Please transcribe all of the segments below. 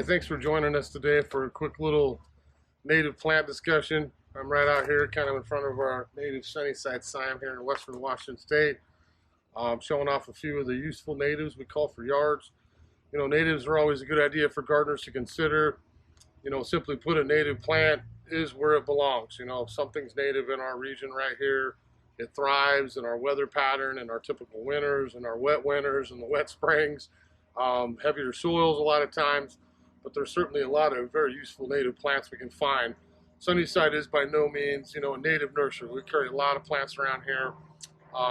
thanks for joining us today for a quick little native plant discussion. I'm right out here kind of in front of our native Sunnyside sign here in western Washington State, showing off a few of the useful natives we call for yards. You know, natives are always a good idea for gardeners to consider. You know, simply put, a native plant is where it belongs. You know, if something's native in our region right here, it thrives in our weather pattern and our typical winters and our wet winters and the wet springs. Heavier soils a lot of times, but there's certainly a lot of very useful native plants we can find. Sunnyside is by no means, you know, a native nursery. We carry a lot of plants around here.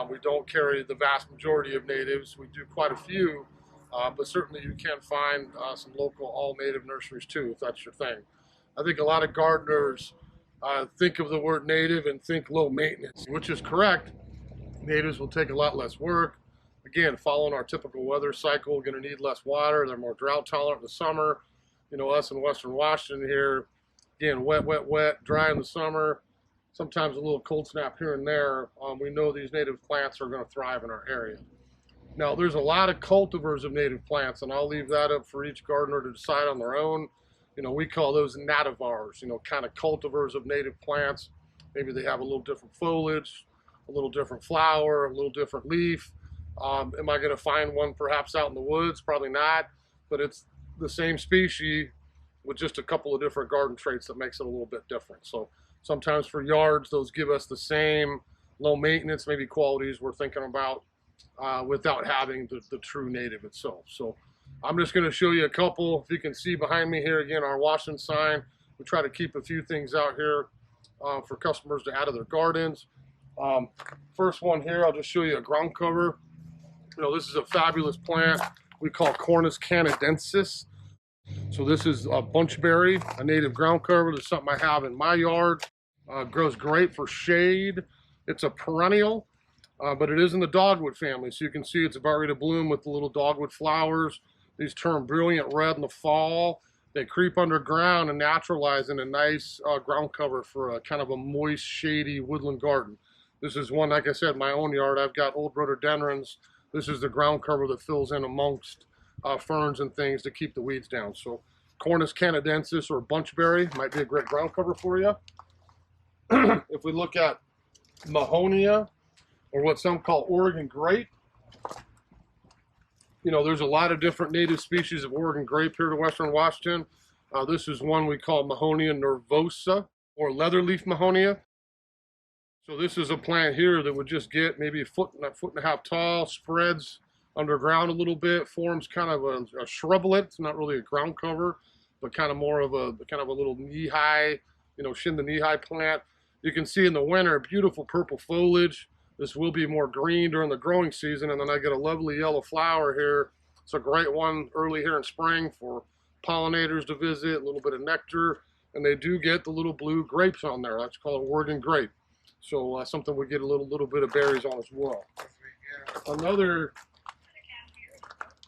We don't carry the vast majority of natives. We do quite a few, but certainly you can find some local all-native nurseries too, if that's your thing. I think a lot of gardeners think of the word native and think low maintenance, which is correct. Natives will take a lot less work. Again, following our typical weather cycle, going to need less water. They're more drought tolerant in the summer. You know, us in western Washington here, again, wet, wet, wet, dry in the summer, sometimes a little cold snap here and there. We know these native plants are going to thrive in our area. Now, there's a lot of cultivars of native plants, and I'll leave that up for each gardener to decide on their own. You know, we call those nativars, you know, kind of cultivars of native plants. Maybe they have a little different foliage, a little different flower, a little different leaf. Am I going to find one perhaps out in the woods? Probably not, but it's the same species with just a couple of different garden traits that makes it a little bit different. So sometimes for yards, those give us the same low maintenance, maybe qualities we're thinking about without having the true native itself. So I'm just going to show you a couple. If you can see behind me here, again, our Washington sign. We try to keep a few things out here for customers to add to their gardens. First one here, I'll just show you a ground cover. You know, this is a fabulous plant we call Cornus canadensis. So this is a bunchberry, a native ground cover. This is something I have in my yard. Grows great for shade. It's a perennial, but it is in the dogwood family. So you can see it's about ready to bloom with the little dogwood flowers. These turn brilliant red in the fall. They creep underground and naturalize in a nice ground cover for a kind of a moist, shady woodland garden. This is one, like I said, in my own yard. I've got old rhododendrons. This is the ground cover that fills in amongst ferns and things to keep the weeds down. So Cornus canadensis or bunchberry might be a great ground cover for you. If we look at Mahonia, or what some call Oregon grape, you know, there's a lot of different native species of Oregon grape here to western Washington. This is one we call Mahonia nervosa or leatherleaf Mahonia. So this is a plant here that would just get maybe a foot and a half tall, spreads underground a little bit, forms kind of a shrublet. It's not really a ground cover, but kind of more of a little knee-high, you know, shin to knee-high plant. You can see in the winter, beautiful purple foliage. This will be more green during the growing season, and then I get a lovely yellow flower here. It's a great one early here in spring for pollinators to visit, a little bit of nectar, and they do get the little blue grapes on there. That's called Oregon grape. So something we get a little bit of berries on as well. Another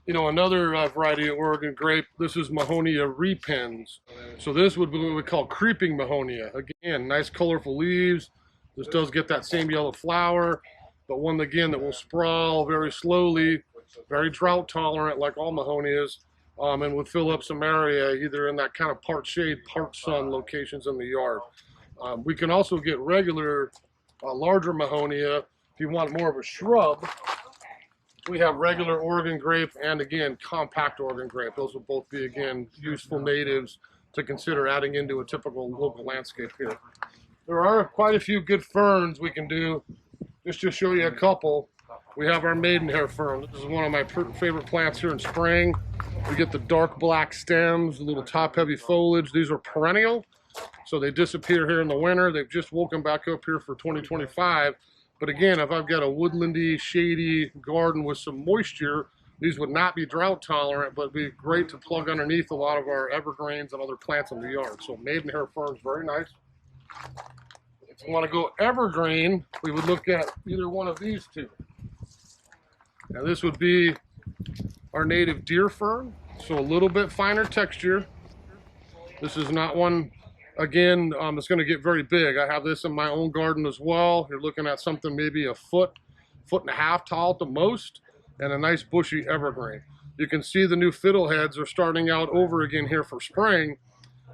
variety of Oregon grape. This is Mahonia repens. So this would be what we call creeping Mahonia. Again, nice colorful leaves. This does get that same yellow flower, but one again that will sprawl very slowly, very drought tolerant like all Mahonias, and would fill up some area either in that kind of part shade, part sun locations in the yard. We can also get regular, larger Mahonia if you want more of a shrub. We have regular Oregon grape and, again, compact Oregon grape. Those will both be, again, useful natives to consider adding into a typical local landscape here. There are quite a few good ferns we can do. Just to show you a couple, we have our maidenhair fern. This is one of my favorite plants here in spring. We get the dark black stems, the little top-heavy foliage. These are perennial, so they disappear here in the winter. They've just woken back up here for 2025. But again, if I've got a woodlandy, shady garden with some moisture, these would not be drought tolerant, but be great to plug underneath a lot of our evergreens and other plants in the yard. So maidenhair fern is very nice. If you want to go evergreen, we would look at either one of these two. Now this would be our native deer fern, so a little bit finer texture. This is not one, again, it's going to get very big. I have this in my own garden as well. You're looking at something maybe a foot and a half tall at the most, and a nice bushy evergreen. You can see the new fiddleheads are starting out over again here for spring.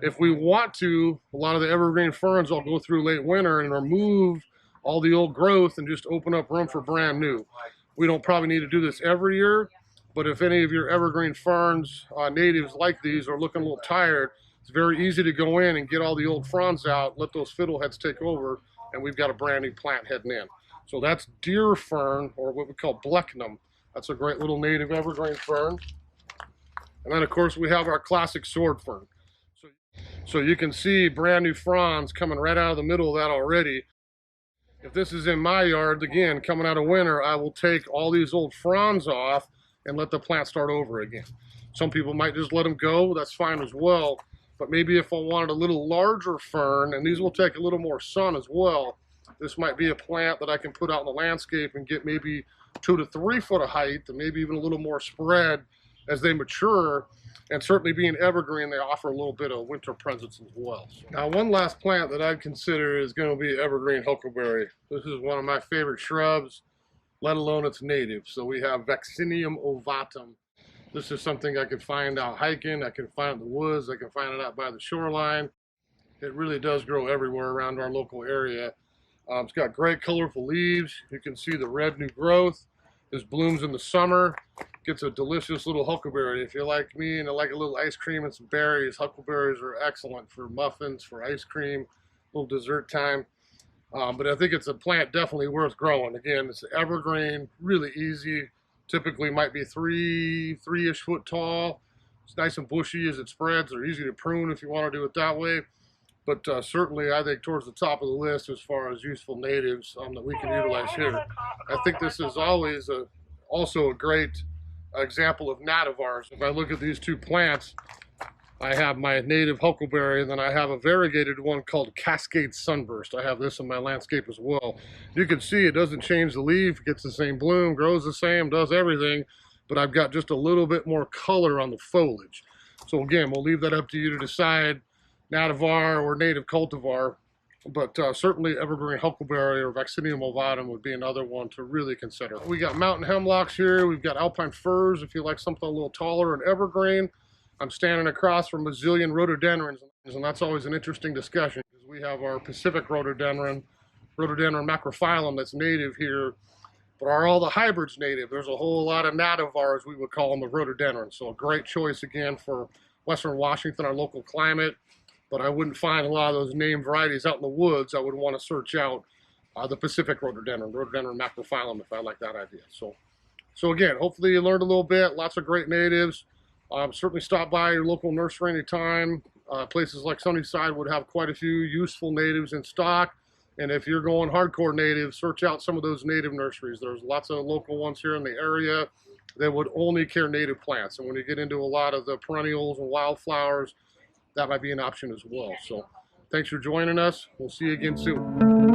If we want to, a lot of the evergreen ferns will go through late winter and remove all the old growth and just open up room for brand new. We don't probably need to do this every year, but if any of your evergreen ferns, natives like these, are looking a little tired, it's very easy to go in and get all the old fronds out, let those fiddleheads take over, and we've got a brand new plant heading in. So that's deer fern, or what we call blechnum. That's a great little native evergreen fern. And then, of course, we have our classic sword fern. So you can see brand new fronds coming right out of the middle of that already. If this is in my yard, again, coming out of winter, I will take all these old fronds off and let the plant start over again. Some people might just let them go. That's fine as well. But maybe if I wanted a little larger fern, and these will take a little more sun as well, this might be a plant that I can put out in the landscape and get maybe 2 to 3 foot of height, and maybe even a little more spread as they mature. And certainly being evergreen, they offer a little bit of winter presence as well. Now, one last plant that I'd consider is going to be evergreen huckleberry. This is one of my favorite shrubs, let alone its native. So we have Vaccinium ovatum. This is something I could find out hiking, I can find it in the woods, I can find it out by the shoreline. It really does grow everywhere around our local area. It's got great colorful leaves. You can see the red new growth. This blooms in the summer. Gets a delicious little huckleberry. If you're like me and I like a little ice cream and some berries, huckleberries are excellent for muffins, for ice cream, little dessert time. But I think it's a plant definitely worth growing. Again, it's evergreen, really easy. Typically might be three-ish foot tall. It's nice and bushy as it spreads. They're easy to prune if you want to do it that way. But certainly I think towards the top of the list as far as useful natives that we can utilize here. I think this is always also a great example of nativars. If I look at these two plants, I have my native huckleberry, and then I have a variegated one called Cascade Sunburst. I have this in my landscape as well. You can see it doesn't change the leaf, it gets the same bloom, grows the same, does everything, but I've got just a little bit more color on the foliage. So again, we'll leave that up to you to decide, nativar or native cultivar, but certainly evergreen huckleberry or Vaccinium ovatum would be another one to really consider. We got mountain hemlocks here, we've got alpine firs if you like something a little taller and evergreen. I'm standing across from a zillion rhododendrons, and that's always an interesting discussion because we have our Pacific rhododendron macrophyllum that's native here, but are all the hybrids native? There's a whole lot of nativars, we would call them, of rhododendrons. So a great choice again for Western Washington, our local climate. But I wouldn't find a lot of those named varieties out in the woods. I would want to search out the Pacific rhododendron macrophyllum if I like that idea. So again, hopefully you learned a little bit. Lots of great natives. Certainly stop by your local nursery anytime. Places like Sunnyside would have quite a few useful natives in stock. And if you're going hardcore native, search out some of those native nurseries. There's lots of local ones here in the area that would only care native plants. And when you get into a lot of the perennials and wildflowers, that might be an option as well. So thanks for joining us. We'll see you again soon.